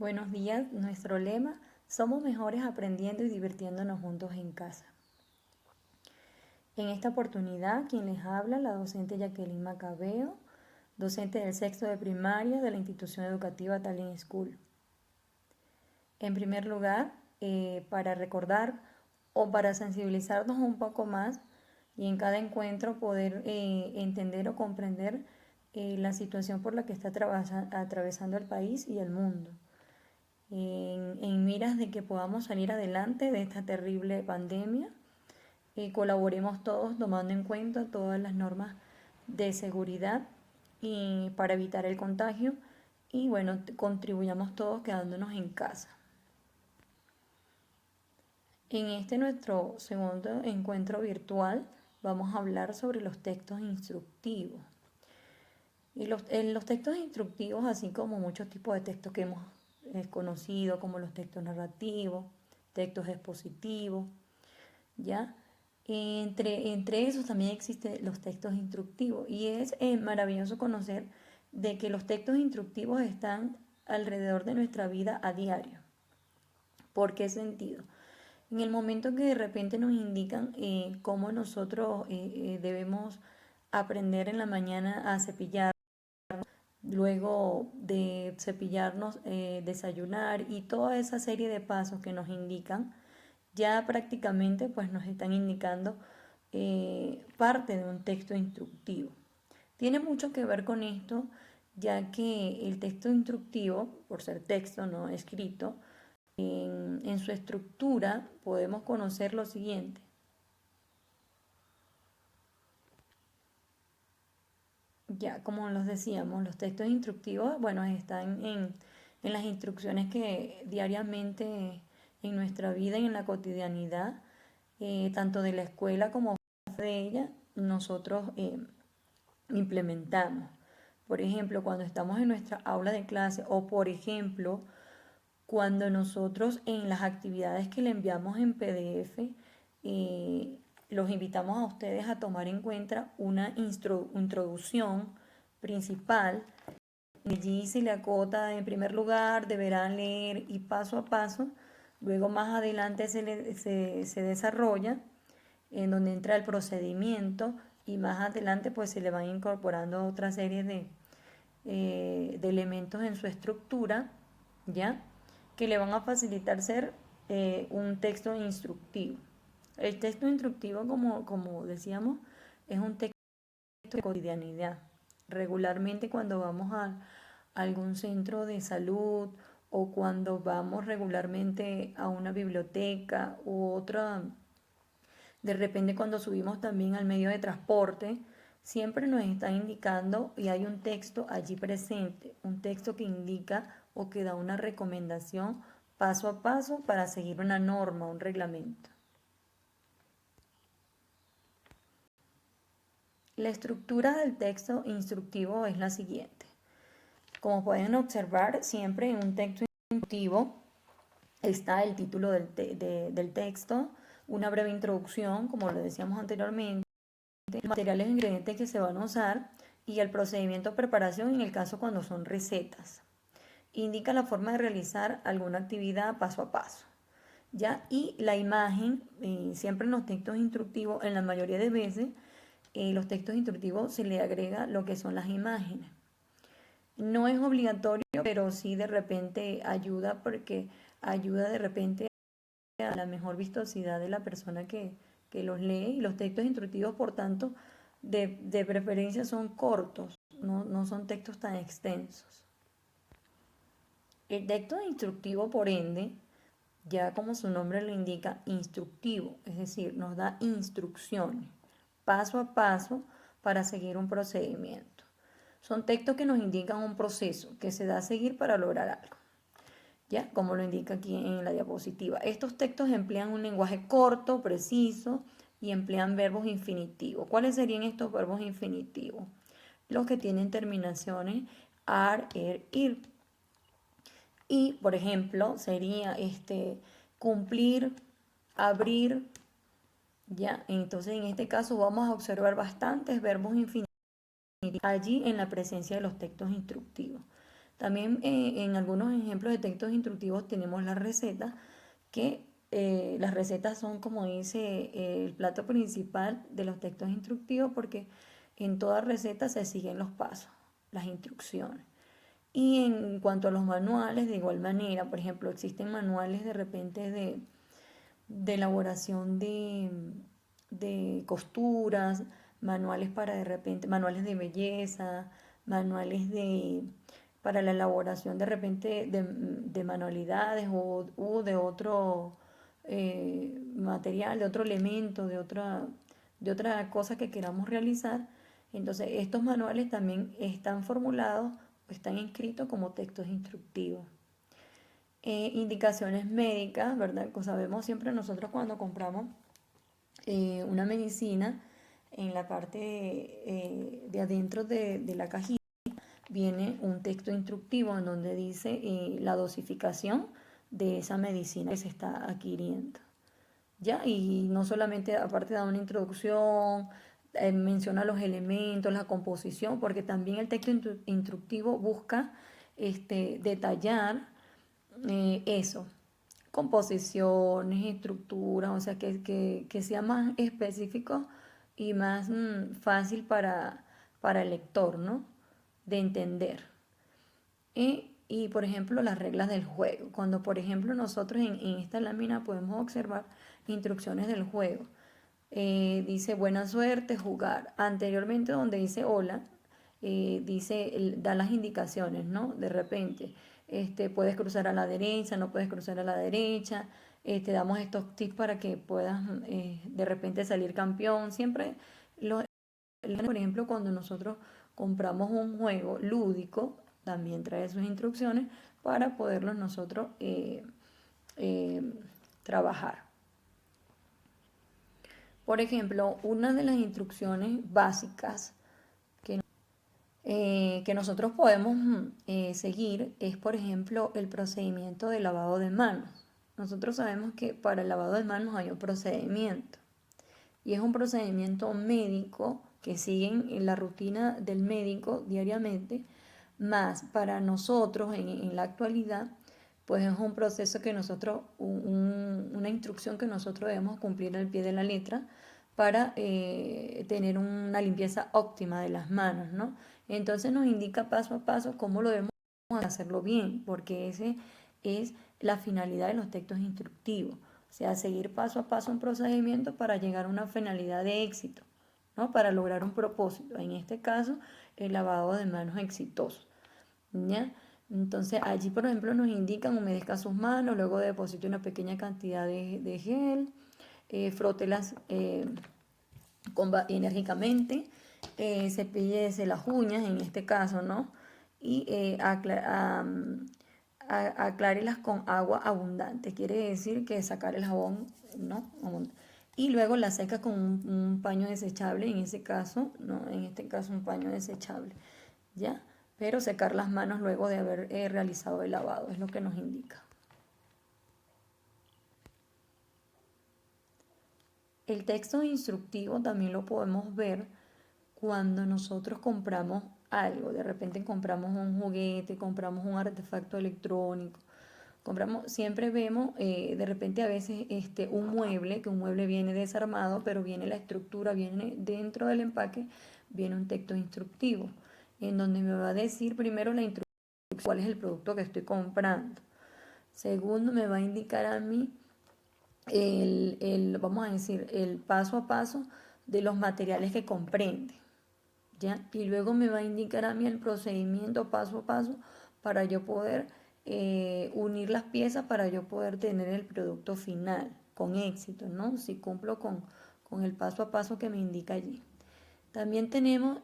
Buenos días, nuestro lema, somos mejores aprendiendo y divirtiéndonos juntos en casa. En esta oportunidad, quien les habla, la docente Jacqueline Macabeo, docente del sexto de primaria de la institución educativa Tallinn School. En primer lugar, para recordar o para sensibilizarnos un poco más y en cada encuentro poder entender o comprender la situación por la que está atravesando el país y el mundo. En miras de que podamos salir adelante de esta terrible pandemia. Colaboremos todos tomando en cuenta todas las normas de seguridad y para evitar el contagio y bueno, contribuyamos todos quedándonos en casa. En este nuestro segundo encuentro virtual vamos a hablar sobre los textos instructivos. Y en los textos instructivos, así como muchos tipos de textos que hemos conocido, como los textos narrativos, textos expositivos, ¿ya? Entre esos también existen los textos instructivos y es maravilloso conocer de que los textos instructivos están alrededor de nuestra vida a diario. ¿Por qué sentido? En el momento que de repente nos indican cómo nosotros debemos aprender en la mañana a cepillar, luego de cepillarnos, desayunar y toda esa serie de pasos que nos indican, ya prácticamente pues nos están indicando parte de un texto instructivo. Tiene mucho que ver con esto, ya que el texto instructivo, por ser texto no escrito, en su estructura podemos conocer lo siguiente. Ya, como los decíamos, los textos instructivos, bueno, están en las instrucciones que diariamente en nuestra vida y en la cotidianidad, tanto de la escuela como de ella, nosotros implementamos. Por ejemplo, cuando estamos en nuestra aula de clase o, por ejemplo, cuando nosotros en las actividades que le enviamos en PDF, los invitamos a ustedes a tomar en cuenta una introducción principal. Allí se le acota en primer lugar, deberán leer y paso a paso. Luego más adelante se desarrolla en donde entra el procedimiento y más adelante pues se le van incorporando otra serie de elementos en su estructura, ¿ya? Que le van a facilitar ser un texto instructivo. El texto instructivo, como decíamos, es un texto de cotidianidad. Regularmente cuando vamos a algún centro de salud o cuando vamos regularmente a una biblioteca u otra, de repente cuando subimos también al medio de transporte, siempre nos está indicando y hay un texto allí presente, un texto que indica o que da una recomendación paso a paso para seguir una norma, un reglamento. La estructura del texto instructivo es la siguiente. Como pueden observar, siempre en un texto instructivo está el título del texto, una breve introducción, como lo decíamos anteriormente, los materiales e ingredientes que se van a usar y el procedimiento de preparación en el caso cuando son recetas. Indica la forma de realizar alguna actividad paso a paso. ¿Ya? Y la imagen, siempre en los textos instructivos, en la mayoría de veces, los textos instructivos se le agrega lo que son las imágenes. No es obligatorio, pero sí de repente ayuda porque ayuda de repente a la mejor vistosidad de la persona que los lee y los textos instructivos, por tanto, de preferencia son cortos, no son textos tan extensos. El texto instructivo, por ende, ya como su nombre lo indica, instructivo, es decir, nos da instrucciones paso a paso para seguir un procedimiento. Son textos que nos indican un proceso que se da a seguir para lograr algo, ¿ya? Como lo indica aquí en la diapositiva. Estos textos emplean un lenguaje corto, preciso y emplean verbos infinitivos. ¿Cuáles serían estos verbos infinitivos? Los que tienen terminaciones ar, ir. Y, por ejemplo, sería cumplir, abrir, ¿ya? Entonces, en este caso vamos a observar bastantes verbos infinitivos allí en la presencia de los textos instructivos. También en algunos ejemplos de textos instructivos tenemos las recetas, que las recetas son, como dice, el plato principal de los textos instructivos, porque en toda receta se siguen los pasos, las instrucciones. Y en cuanto a los manuales, de igual manera, por ejemplo, existen manuales de repente de elaboración de costuras, manuales para de repente, manuales de belleza, manuales para la elaboración de repente de manualidades o de otro material, de otro elemento, de otra cosa que queramos realizar. Entonces, estos manuales también están formulados o están inscritos como textos instructivos. Indicaciones médicas, ¿verdad? Como sabemos siempre nosotros cuando compramos una medicina, en la parte de adentro de la cajita viene un texto instructivo en donde dice la dosificación de esa medicina que se está adquiriendo. ¿Ya? Y no solamente, aparte da una introducción, menciona los elementos, la composición, porque también el texto instructivo busca detallar eso, composiciones, estructuras, o sea, que sea más específico y más fácil para el lector, ¿no? De entender. Y, por ejemplo, las reglas del juego. Cuando, por ejemplo, nosotros en esta lámina podemos observar instrucciones del juego. Dice buena suerte, jugar. Anteriormente donde dice hola, da las indicaciones, ¿no? De repente, puedes cruzar a la derecha, no puedes cruzar a la derecha. Te damos estos tips para que puedas de repente salir campeón. Siempre, por ejemplo, cuando nosotros compramos un juego lúdico, también trae sus instrucciones para poderlos nosotros eh, trabajar. Por ejemplo, una de las instrucciones básicas que nosotros podemos seguir es, por ejemplo, el procedimiento de lavado de manos. Nosotros sabemos que para el lavado de manos hay un procedimiento y es un procedimiento médico que siguen en la rutina del médico diariamente, más para nosotros en la actualidad, pues es un proceso que nosotros, una instrucción que nosotros debemos cumplir al pie de la letra para tener una limpieza óptima de las manos, ¿no? Entonces nos indica paso a paso cómo lo debemos hacerlo bien, porque ese es la finalidad de los textos instructivos, o sea, seguir paso a paso un procedimiento para llegar a una finalidad de éxito, ¿no? Para lograr un propósito, en este caso, el lavado de manos exitoso, ¿ya? Entonces allí, por ejemplo, nos indican humedezca sus manos, luego deposite una pequeña cantidad de gel, frótelas enérgicamente, cepíllese las uñas en este caso, ¿no? Y aclárelas con agua abundante, quiere decir que sacar el jabón, ¿no? Y luego la seca con un paño desechable, en ese caso, ¿no? En este caso un paño desechable, ¿ya? Pero secar las manos luego de haber realizado el lavado, es lo que nos indica. El texto instructivo también lo podemos ver cuando nosotros compramos algo. De repente compramos un juguete, compramos un artefacto electrónico, siempre vemos de repente a veces un mueble, que un mueble viene desarmado, pero viene la estructura, viene dentro del empaque, viene un texto instructivo, en donde me va a decir primero la instrucción, cuál es el producto que estoy comprando. Segundo, me va a indicar a mí vamos a decir, el paso a paso de los materiales que comprende, ¿ya? Y luego me va a indicar a mí el procedimiento paso a paso para yo poder unir las piezas, para yo poder tener el producto final con éxito, ¿no? Si cumplo con el paso a paso que me indica allí. También tenemos,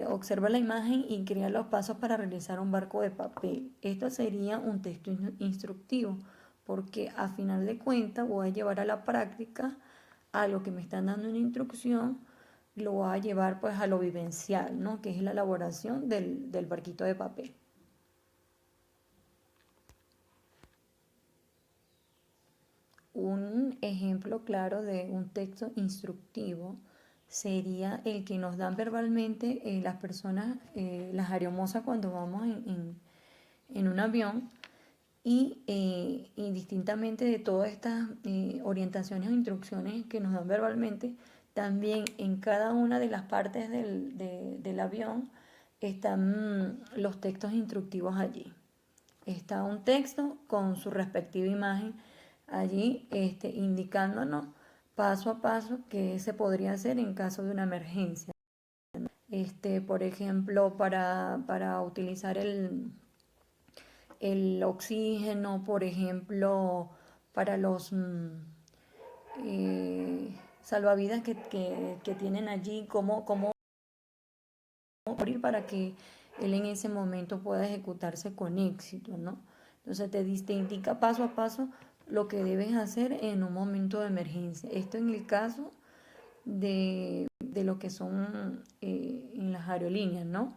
observa la imagen y crea los pasos para realizar un barco de papel. Esto sería un texto instructivo, porque a final de cuentas voy a llevar a la práctica a lo que me están dando una instrucción, lo voy a llevar pues a lo vivencial, ¿no? Que es la elaboración del barquito de papel. Un ejemplo claro de un texto instructivo sería el que nos dan verbalmente las personas, las aeromosas cuando vamos en un avión y indistintamente de todas estas orientaciones o instrucciones que nos dan verbalmente, también en cada una de las partes del avión están los textos instructivos allí. Está un texto con su respectiva imagen allí indicándonos paso a paso qué se podría hacer en caso de una emergencia. Por ejemplo, para utilizar el oxígeno, por ejemplo, para los salvavidas que tienen allí, cómo morir para que él en ese momento pueda ejecutarse con éxito, ¿no? Entonces te indica paso a paso lo que debes hacer en un momento de emergencia. Esto en el caso de lo que son en las aerolíneas, ¿no?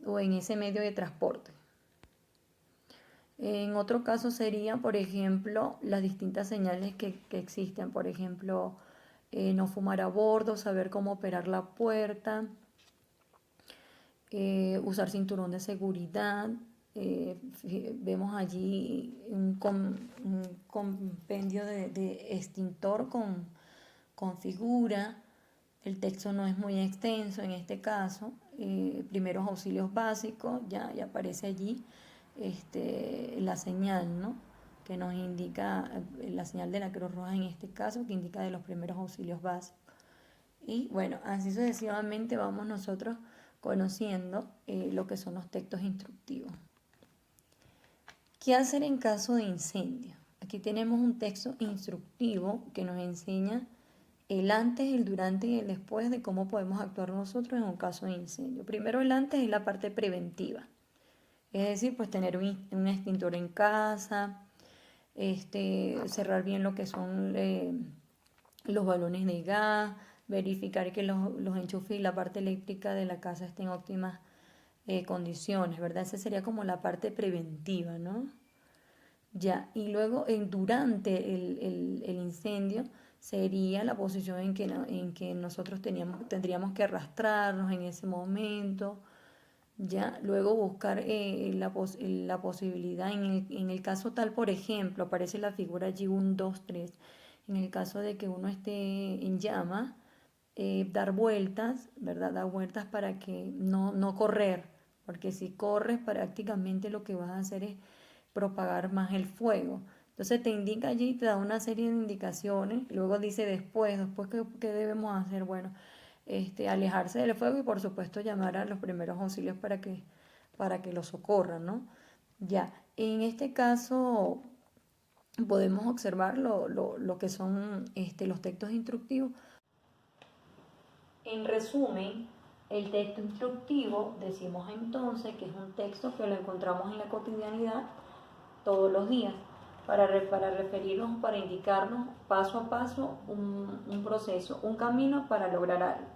O en ese medio de transporte. En otro caso sería, por ejemplo, las distintas señales que existen. Por ejemplo, no fumar a bordo, saber cómo operar la puerta, usar cinturón de seguridad. Vemos allí un compendio de extintor con figura. El texto no es muy extenso en este caso. Primeros auxilios básicos, ya aparece allí la señal, ¿no? Que nos indica, la señal de la Cruz Roja en este caso, que indica de los primeros auxilios básicos. Y bueno, así sucesivamente vamos nosotros conociendo lo que son los textos instructivos. ¿Qué hacer en caso de incendio? Aquí tenemos un texto instructivo que nos enseña el antes, el durante y el después de cómo podemos actuar nosotros en un caso de incendio. Primero, el antes es la parte preventiva. Es decir, pues tener un extintor en casa, cerrar bien lo que son los balones de gas, verificar que los enchufes y la parte eléctrica de la casa estén en óptimas condiciones, ¿verdad? Esa sería como la parte preventiva, ¿no? Ya, y luego durante el incendio sería la posición en que nosotros tendríamos que arrastrarnos en ese momento, ya, luego buscar la posibilidad, en el caso tal, por ejemplo, aparece la figura allí 1, 2, 3, en el caso de que uno esté en llama, dar vueltas, ¿verdad? Dar vueltas para que no correr, porque si corres prácticamente lo que vas a hacer es propagar más el fuego. Entonces te indica allí, te da una serie de indicaciones, luego dice después ¿qué debemos hacer? Bueno, alejarse del fuego y por supuesto llamar a los primeros auxilios para que lo socorran, ¿no? Ya, en este caso podemos observar lo que son los textos instructivos. En resumen, el texto instructivo decimos entonces que es un texto que lo encontramos en la cotidianidad todos los días para referirnos, para indicarnos paso a paso un proceso, un camino para lograr algo.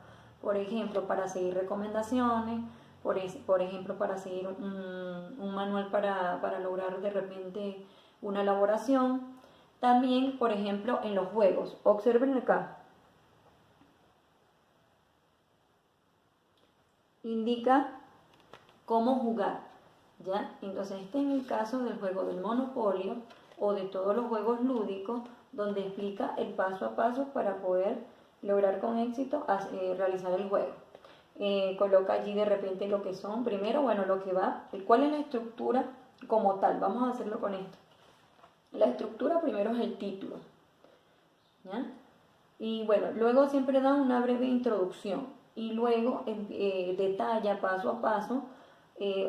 Por ejemplo, para seguir recomendaciones, por ejemplo, para seguir un manual para lograr de repente una elaboración. También, por ejemplo, en los juegos. Observen acá. Indica cómo jugar, ¿ya? Entonces, en el caso del juego del Monopolio o de todos los juegos lúdicos, donde explica el paso a paso para poder lograr con éxito realizar el juego. Coloca allí de repente lo que son, primero, bueno, lo que va, cuál es la estructura como tal. Vamos a hacerlo con esto. La estructura primero es el título, ¿ya? Y bueno, luego siempre da una breve introducción y luego detalla paso a paso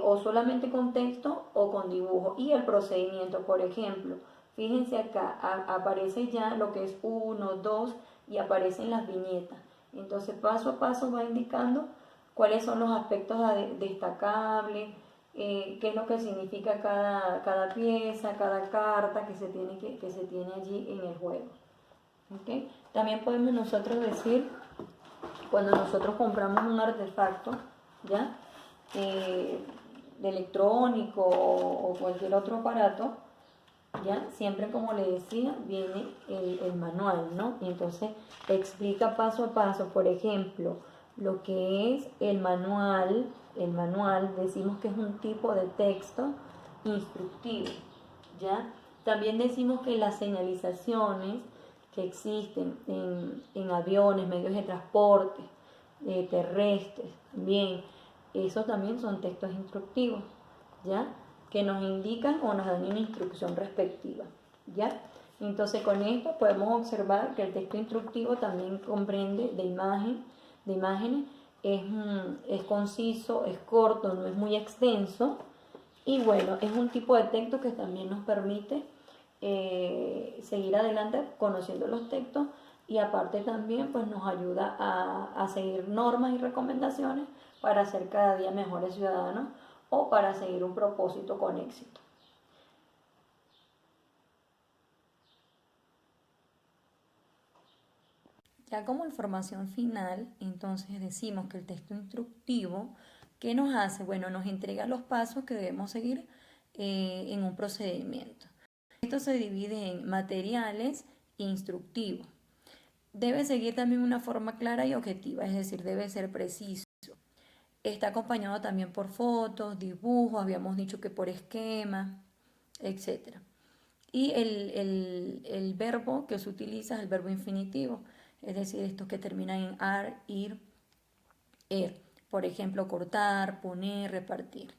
o solamente con texto o con dibujo y el procedimiento. Por ejemplo, fíjense acá, aparece ya lo que es 1, 2 y aparecen las viñetas. Entonces paso a paso va indicando cuáles son los aspectos destacables, qué es lo que significa cada pieza, cada carta que se tiene allí en el juego. ¿Okay? También podemos nosotros decir, cuando nosotros compramos un artefacto, ¿ya? De electrónico o cualquier otro aparato, ¿ya? Siempre, como le decía, viene el manual, ¿no? Y entonces explica paso a paso, por ejemplo, lo que es el manual decimos que es un tipo de texto instructivo, ¿ya? También decimos que las señalizaciones que existen en aviones, medios de transporte, terrestres, bien, esos también son textos instructivos, ¿ya? Que nos indican o nos dan una instrucción respectiva, ¿ya? Entonces con esto podemos observar que el texto instructivo también comprende de imágenes, es conciso, es corto, no es muy extenso y bueno, es un tipo de texto que también nos permite seguir adelante conociendo los textos y aparte también pues nos ayuda a seguir normas y recomendaciones para ser cada día mejores ciudadanos o para seguir un propósito con éxito. Ya como información final, entonces decimos que el texto instructivo, ¿qué nos hace? Bueno, nos entrega los pasos que debemos seguir en un procedimiento. Esto se divide en materiales e instructivos. Debe seguir también una forma clara y objetiva, es decir, debe ser preciso. Está acompañado también por fotos, dibujos, habíamos dicho que por esquemas, etc. Y el verbo que se utiliza es el verbo infinitivo, es decir, estos que terminan en ar, ir, er. Por ejemplo, cortar, poner, repartir.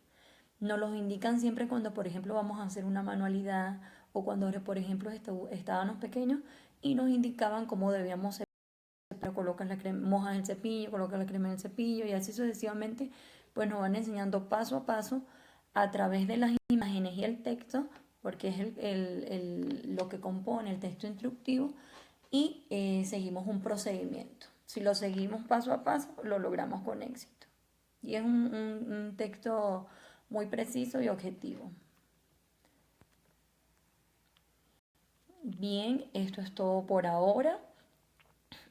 Nos los indican siempre cuando, por ejemplo, vamos a hacer una manualidad o cuando, por ejemplo, estábamos pequeños y nos indicaban cómo debíamos hacer. Colocas la crema, mojas el cepillo, colocas la crema en el cepillo y así sucesivamente, pues nos van enseñando paso a paso a través de las imágenes y el texto, porque es lo que compone el texto instructivo y seguimos un procedimiento. Si lo seguimos paso a paso, lo logramos con éxito. Y es un texto muy preciso y objetivo. Bien, esto es todo por ahora.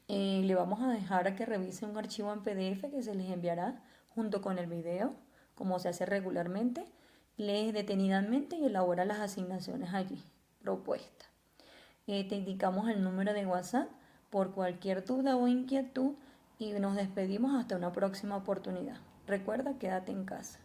Le vamos a dejar a que revise un archivo en PDF que se les enviará junto con el video, como se hace regularmente. Lee detenidamente y elabora las asignaciones allí propuestas. Te indicamos el número de WhatsApp por cualquier duda o inquietud y nos despedimos hasta una próxima oportunidad. Recuerda, quédate en casa.